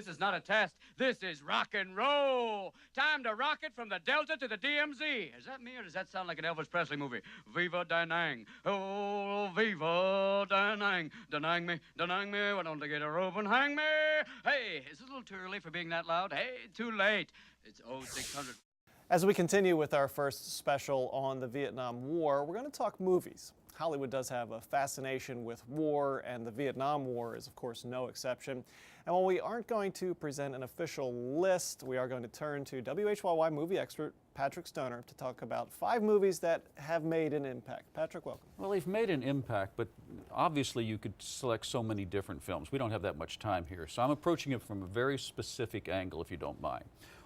This is not a test. This is rock and roll. Time to rock it from the Delta to the DMZ. Is that me or does that sound like an Elvis Presley movie? Viva Danang. Oh, viva Danang. Danang me. Why don't they get a rope and hang me? Hey, is it a little too early for being that loud? Hey, too late. It's 0600. As we continue with our first special on the Vietnam War, we're going to talk movies. Hollywood does have a fascination with war, and the Vietnam War is, of course, no exception. And while we aren't going to present an official list, we are going to turn to WHYY movie expert Patrick Stoner to talk about 5 movies that have made an impact. Patrick, welcome. Well, they've made an impact, but obviously you could select so many different films. We don't have that much time here, so I'm approaching it from a very specific angle, if you don't mind.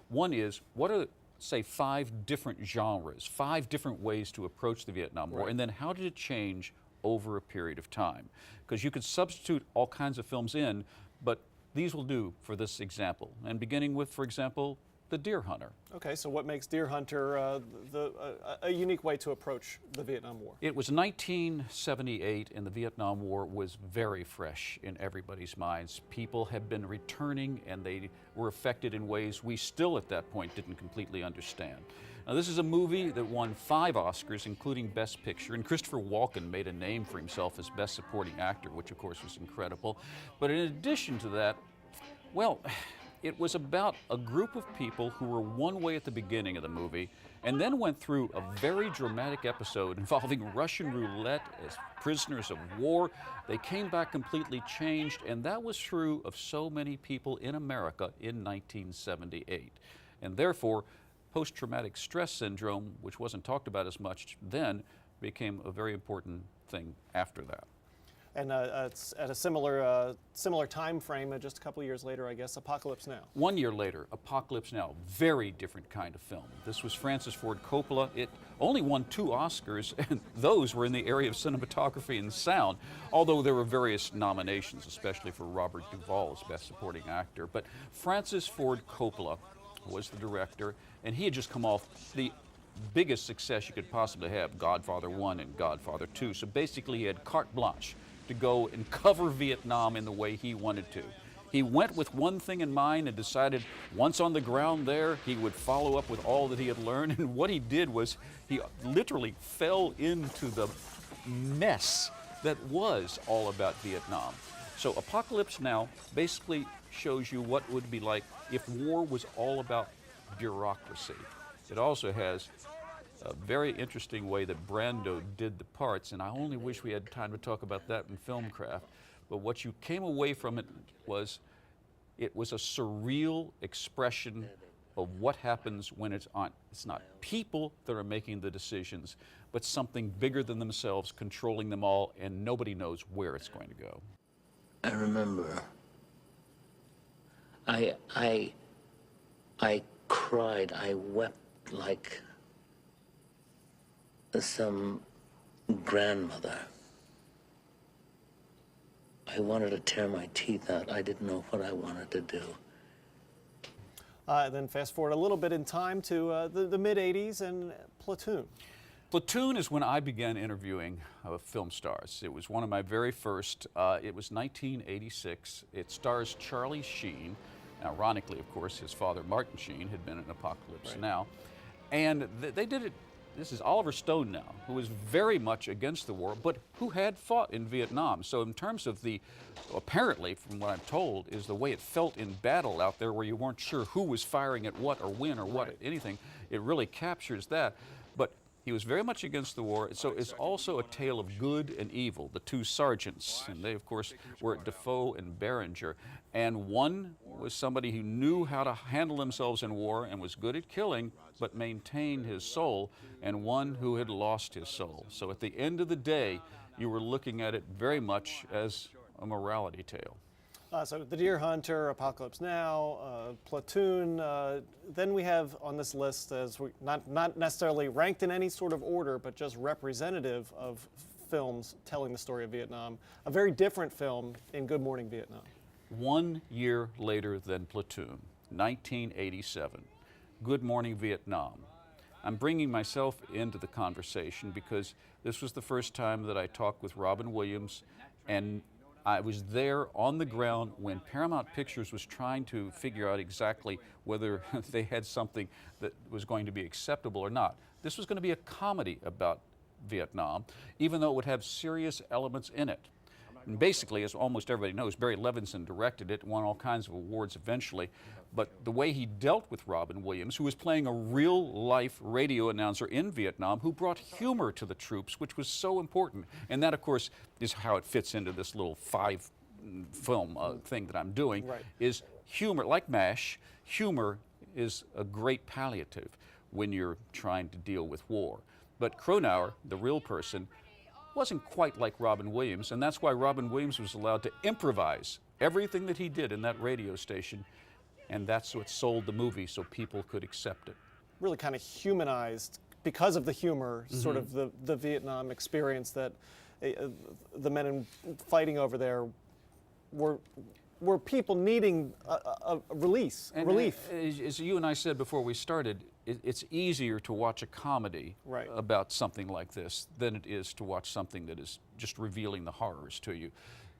One is, what are, say, 5 different genres, 5 different ways to approach the Vietnam War, and then how did it change over a period of time? Because you could substitute all kinds of films in, but these will do for this example. And beginning with, for example, The Deer Hunter. Okay, so what makes Deer Hunter a unique way to approach the Vietnam War? It was 1978, and the Vietnam War was very fresh in everybody's minds. People had been returning, and they were affected in ways we still at that point didn't completely understand. Now, this is a movie that won 5 Oscars, including Best Picture, and Christopher Walken made a name for himself as Best Supporting Actor, which of course was incredible. But in addition to that, well, it was about a group of people who were one way at the beginning of the movie and then went through a very dramatic episode involving Russian roulette as prisoners of war. They came back completely changed, and that was true of so many people in America in 1978. And therefore, post-traumatic stress syndrome, which wasn't talked about as much then, became a very important thing after that. And it's at a similar time frame, just a couple of years later, I guess, Apocalypse Now. 1 year later, Apocalypse Now, very different kind of film. This was Francis Ford Coppola. It only won 2 Oscars, and those were in the area of cinematography and sound, although there were various nominations, especially for Robert Duvall as Best Supporting Actor. But Francis Ford Coppola was the director, and he had just come off the biggest success you could possibly have, Godfather 1 and Godfather 2. So basically he had carte blanche to go and cover Vietnam in the way he wanted to. He went with one thing in mind and decided once on the ground there, he would follow up with all that he had learned. And what he did was he literally fell into the mess that was all about Vietnam. So Apocalypse Now basically shows you what it would be like if war was all about bureaucracy. It also has a very interesting way that Brando did the parts, and I only wish we had time to talk about that in Filmcraft. But what you came away from it was a surreal expression of what happens when it's not people that are making the decisions, but something bigger than themselves controlling them all, and nobody knows where it's going to go. I remember I cried, I wept like some grandmother. I wanted to tear my teeth out. I didn't know what I wanted to do. Then fast forward a little bit in time to the mid-'80s and Platoon. Platoon is when I began interviewing film stars. It was one of my very first. It was 1986. It stars Charlie Sheen. Now, ironically, of course, his father, Martin Sheen, had been in Apocalypse Now. And they did it. This is Oliver Stone now, who was very much against the war, but who had fought in Vietnam. So in terms of apparently, from what I'm told, is the way it felt in battle out there where you weren't sure who was firing at what or when or what, anything, it really captures that. But he was very much against the war, so it's also a tale of good and evil, the 2 sergeants, and they, of course, were Defoe and Berenger. And one was somebody who knew how to handle themselves in war and was good at killing, but maintained his soul, and one who had lost his soul. So at the end of the day, you were looking at it very much as a morality tale. So The Deer Hunter, Apocalypse Now, Platoon. Then we have on this list, as not necessarily ranked in any sort of order, but just representative of films telling the story of Vietnam, a very different film in Good Morning Vietnam. 1 year later than Platoon, 1987, Good Morning Vietnam. I'm bringing myself into the conversation because this was the first time that I talked with Robin Williams, and I was there on the ground when Paramount Pictures was trying to figure out exactly whether they had something that was going to be acceptable or not. This was going to be a comedy about Vietnam, even though it would have serious elements in it. And basically, as almost everybody knows, Barry Levinson directed it, won all kinds of awards eventually, but the way he dealt with Robin Williams, who was playing a real-life radio announcer in Vietnam who brought humor to the troops, which was so important. And that, of course, is how it fits into this little five-film thing that I'm doing, Right. is humor. Like MASH, humor is a great palliative when you're trying to deal with war. But Cronauer, the real person, wasn't quite like Robin Williams, and that's why Robin Williams was allowed to improvise everything that he did in that radio station, and that's what sold the movie, so people could accept it. Really kind of humanized, because of the humor, sort of the Vietnam experience that the men fighting over there were people needing a relief. As you and I said before we started, it's easier to watch a comedy Right. about something like this than it is to watch something that is just revealing the horrors to you.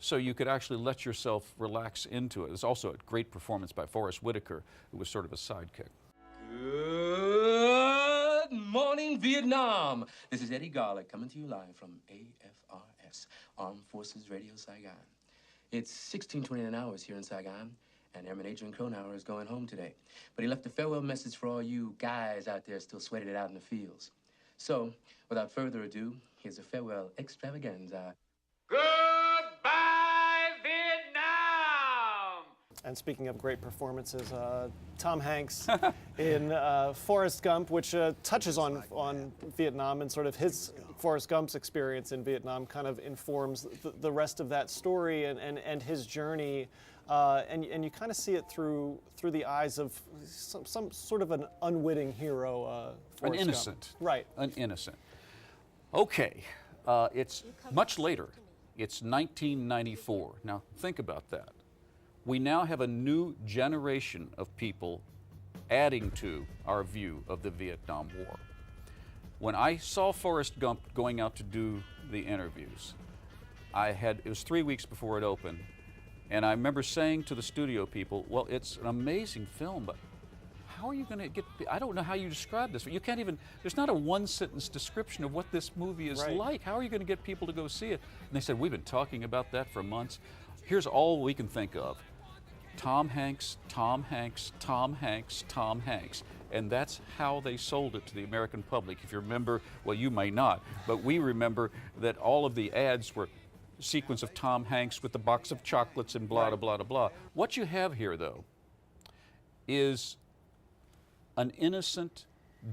So you could actually let yourself relax into it. It's also a great performance by Forrest Whitaker, who was sort of a sidekick. Good morning, Vietnam. This is Eddie Garlick coming to you live from AFRS, Armed Forces Radio Saigon. It's 16:29 hours here in Saigon, and Airman Adrian Cronauer is going home today. But he left a farewell message for all you guys out there still sweating it out in the fields. So, without further ado, here's a farewell extravaganza. Goodbye, Vietnam! And speaking of great performances, Tom Hanks in Forrest Gump, which touches on Vietnam, and sort of Forrest Gump's experience in Vietnam kind of informs the rest of that story and his journey, and you kind of see it through the eyes of some sort of an unwitting hero, An Forrest innocent. Gump. Right. An innocent. Okay, it's much later. It's 1994. Now, think about that. We now have a new generation of people adding to our view of the Vietnam War. When I saw Forrest Gump going out to do the interviews, it was 3 weeks before it opened, and I remember saying to the studio people, well, it's an amazing film, but how are you going to get, I don't know how you describe this. You can't even, there's not a one-sentence description of what this movie is Right. like. How are you going to get people to go see it? And they said, we've been talking about that for months. Here's all we can think of. Tom Hanks, Tom Hanks, Tom Hanks, Tom Hanks. And that's how they sold it to the American public. If you remember, well, you might not, but we remember that all of the ads were a sequence of Tom Hanks with the box of chocolates and blah, blah, blah, blah. What you have here, though, is an innocent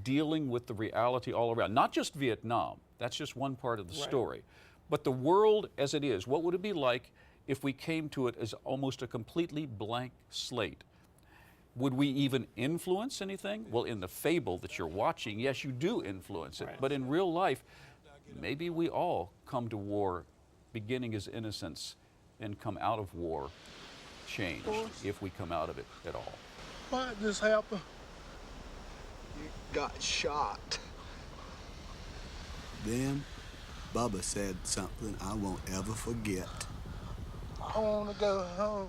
dealing with the reality all around. Not just Vietnam, that's just one part of the story, but the world as it is. What would it be like if we came to it as almost a completely blank slate? Would we even influence anything? Well, in the fable that you're watching, yes, you do influence it. Right. But in real life, maybe we all come to war beginning as innocents and come out of war changed, if we come out of it at all. What just happened? You got shot. Then Bubba said something I won't ever forget. I want to go home.